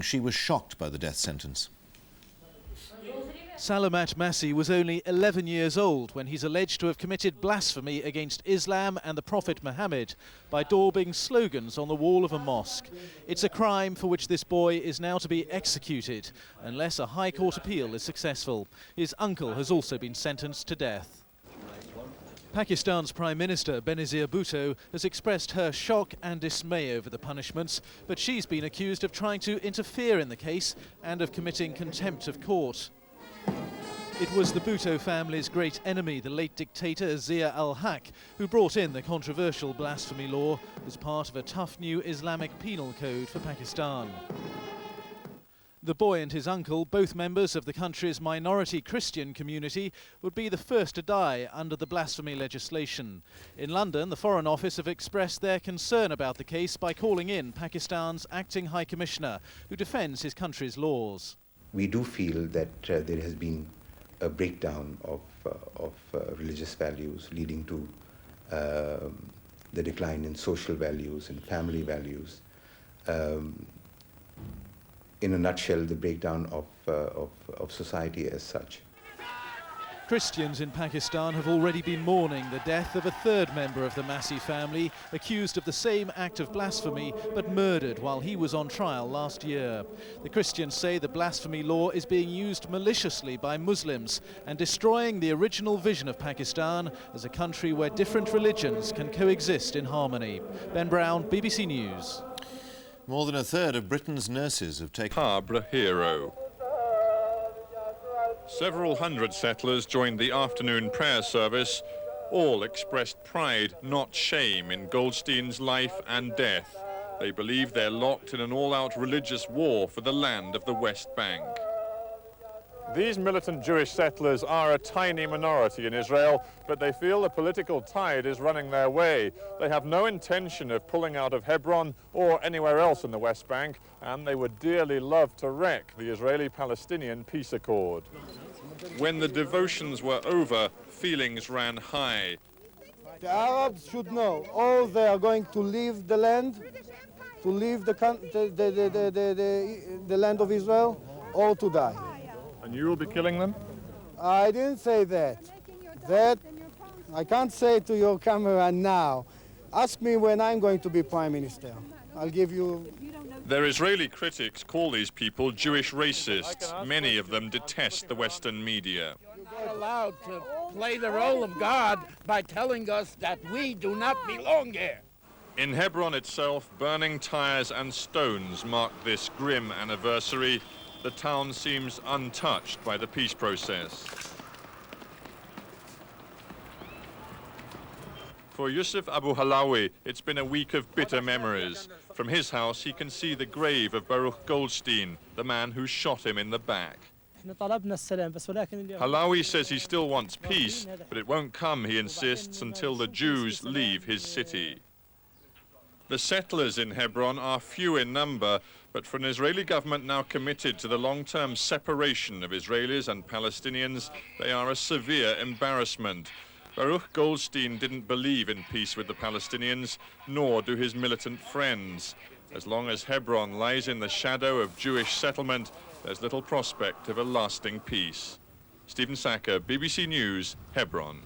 She was shocked by the death sentence. Salamat Masih was only 11 years old when he's alleged to have committed blasphemy against Islam and the Prophet Muhammad by daubing slogans on the wall of a mosque. It's a crime for which this boy is now to be executed unless a High Court appeal is successful. His uncle has also been sentenced to death. Pakistan's Prime Minister Benazir Bhutto has expressed her shock and dismay over the punishments, but she's been accused of trying to interfere in the case and of committing contempt of court. It was the Bhutto family's great enemy, the late dictator Zia al-Haq, who brought in the controversial blasphemy law as part of a tough new Islamic penal code for Pakistan. The boy and his uncle, both members of the country's minority Christian community, would be the first to die under the blasphemy legislation. In London, the Foreign Office have expressed their concern about the case by calling in Pakistan's acting High Commissioner, who defends his country's laws. We do feel that there has been a breakdown of religious values, leading to the decline in social values and family values. In a nutshell, the breakdown of society as such. Christians in Pakistan have already been mourning the death of a third member of the Masih family, accused of the same act of blasphemy but murdered while he was on trial last year. The Christians say the blasphemy law is being used maliciously by Muslims and destroying the original vision of Pakistan as a country where different religions can coexist in harmony. Ben Brown, BBC News. More than a third of Britain's nurses have taken... Harbour hero. Several hundred settlers joined the afternoon prayer service. All expressed pride, not shame, in Goldstein's life and death. They believe they're locked in an all-out religious war for the land of the West Bank. These militant Jewish settlers are a tiny minority in Israel, but they feel the political tide is running their way. They have no intention of pulling out of Hebron or anywhere else in the West Bank, and they would dearly love to wreck the Israeli-Palestinian peace accord. When the devotions were over, feelings ran high. The Arabs should know, or they are going to leave the land, to leave the land of Israel, or to die. And you will be killing them? I didn't say that. That I can't say to your camera now. Ask me when I'm going to be Prime Minister. I'll give you... Their Israeli critics call these people Jewish racists. Many of them detest the Western media. You're not allowed to play the role of God by telling us that we do not belong here. In Hebron itself, burning tires and stones mark this grim anniversary. The town seems untouched by the peace process. For Yusuf Abu Halawi, it's been a week of bitter memories. From his house, he can see the grave of Baruch Goldstein, the man who shot him in the back. Halawi says he still wants peace, but it won't come, he insists, until the Jews leave his city. The settlers in Hebron are few in number, but for an Israeli government now committed to the long-term separation of Israelis and Palestinians, they are a severe embarrassment. Baruch Goldstein didn't believe in peace with the Palestinians, nor do his militant friends. As long as Hebron lies in the shadow of Jewish settlement, there's little prospect of a lasting peace. Stephen Sacker, BBC News, Hebron.